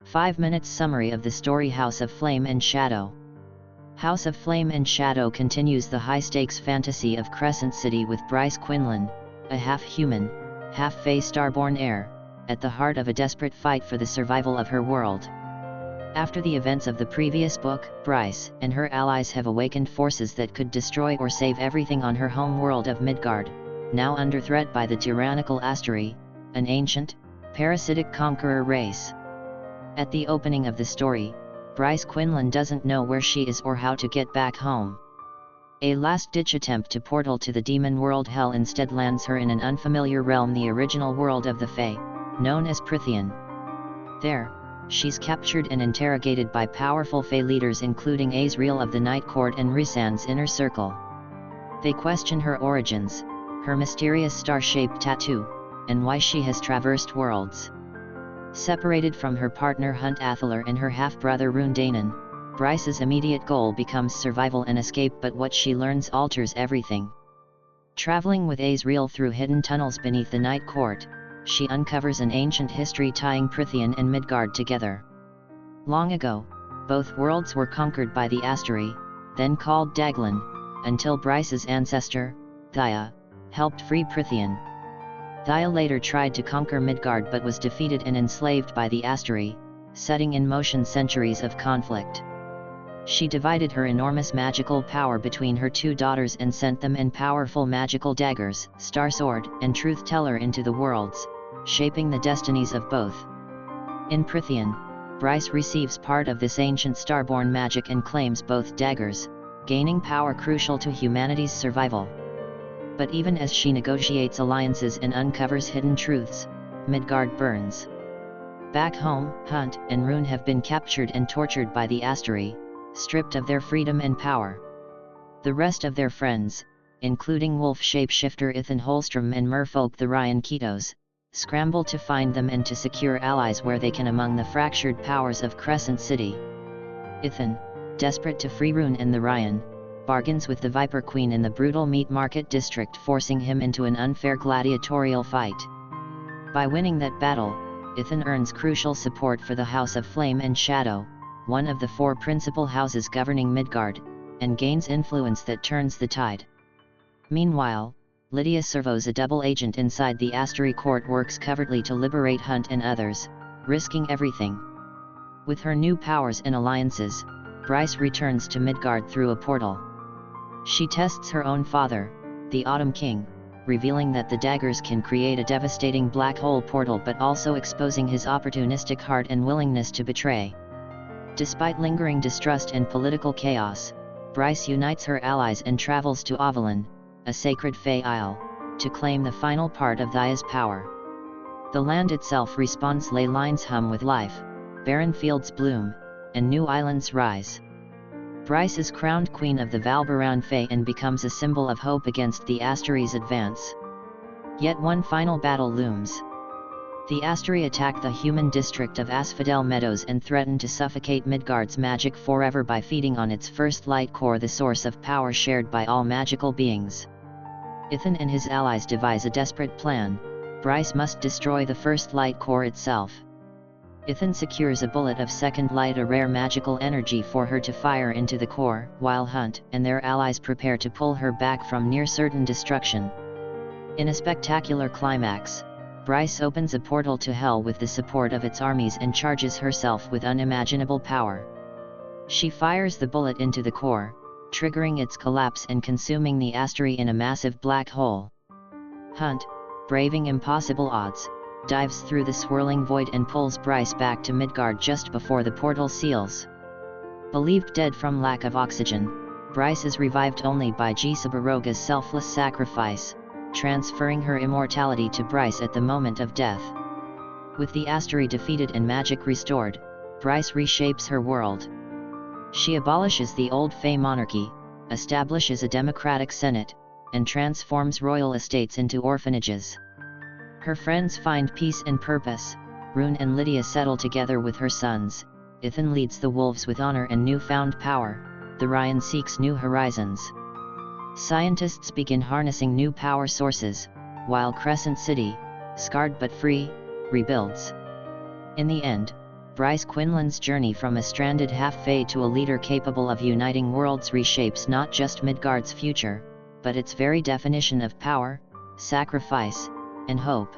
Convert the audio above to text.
5 minutes summary of the story House of Flame and Shadow. House of Flame and Shadow continues the high-stakes fantasy of Crescent City with Bryce Quinlan, a half-human, half-fae starborn heir, at the heart of a desperate fight for the survival of her world. After the events of the previous book, Bryce and her allies have awakened forces that could destroy or save everything on her home world of Midgard, now under threat by the tyrannical Asteri, an ancient, parasitic conqueror race. At the opening of the story, Bryce Quinlan doesn't know where she is or how to get back home. A last-ditch attempt to portal to the demon world Hell instead lands her in an unfamiliar realm, the original world of the Fae, known as Prythian. There, she's captured and interrogated by powerful Fae leaders including Azrael of the Night Court and Rhysand's Inner Circle. They question her origins, her mysterious star-shaped tattoo, and why she has traversed worlds. Separated from her partner Hunt Athalar and her half-brother Rune Danon, Bryce's immediate goal becomes survival and escape, but what she learns alters everything. Traveling with Azrael through hidden tunnels beneath the Night Court, she uncovers an ancient history tying Prythian and Midgard together. Long ago, both worlds were conquered by the Asteri, then called Daglan, until Bryce's ancestor, Thaya, helped free Prythian. Thaya later tried to conquer Midgard but was defeated and enslaved by the Asteri, setting in motion centuries of conflict. She divided her enormous magical power between her two daughters and sent them and powerful magical daggers, Star Sword and Truth Teller, into the worlds, shaping the destinies of both. In Prythian, Bryce receives part of this ancient starborn magic and claims both daggers, gaining power crucial to humanity's survival. But even as she negotiates alliances and uncovers hidden truths, Midgard burns. Back home, Hunt and Rune have been captured and tortured by the Asteri, stripped of their freedom and power. The rest of their friends, including wolf shapeshifter Ethan Holstrom and merfolk the Ryan Ketos, scramble to find them and to secure allies where they can among the fractured powers of Crescent City. Ethan, desperate to free Rune and the Ryan, bargains with the Viper Queen in the brutal meat market district, forcing him into an unfair gladiatorial fight. By winning that battle, Ethan earns crucial support for the House of Flame and Shadow, one of the four principal houses governing Midgard, and gains influence that turns the tide. Meanwhile, Lydia Servos, a double agent inside the Asteri court, works covertly to liberate Hunt and others, risking everything. With her new powers and alliances, Bryce returns to Midgard through a portal. She tests her own father, the Autumn King, revealing that the daggers can create a devastating black hole portal, but also exposing his opportunistic heart and willingness to betray. Despite lingering distrust and political chaos, Bryce unites her allies and travels to Avalon, a sacred Fae isle, to claim the final part of Thaya's power. The land itself responds, ley lines hum with life, barren fields bloom, and new islands rise. Bryce is crowned queen of the Valbaran Fae and becomes a symbol of hope against the Asteri's advance. Yet one final battle looms. The Asteri attack the human district of Asphodel Meadows and threaten to suffocate Midgard's magic forever by feeding on its first light core, the source of power shared by all magical beings. Ethan and his allies devise a desperate plan. Bryce must destroy the first light core itself. Ethan secures a bullet of second light, a rare magical energy, for her to fire into the core, while Hunt and their allies prepare to pull her back from near certain destruction. In a spectacular climax, Bryce opens a portal to Hell with the support of its armies and charges herself with unimaginable power. She fires the bullet into the core, triggering its collapse and consuming the Asteri in a massive black hole. Hunt, braving impossible odds, dives through the swirling void and pulls Bryce back to Midgard just before the portal seals. Believed dead from lack of oxygen, Bryce is revived only by Gisabaroga's selfless sacrifice, transferring her immortality to Bryce at the moment of death. With the Asteri defeated and magic restored, Bryce reshapes her world. She abolishes the old Fae monarchy, establishes a democratic senate, and transforms royal estates into orphanages. Her friends find peace and purpose. Rune and Lydia settle together with her sons. Ethan leads the wolves with honor and newfound power. The Ryan seeks new horizons. Scientists begin harnessing new power sources, while Crescent City, scarred but free, rebuilds. In the end, Bryce Quinlan's journey from a stranded half-fae to a leader capable of uniting worlds reshapes not just Midgard's future, but its very definition of power, sacrifice, and hope.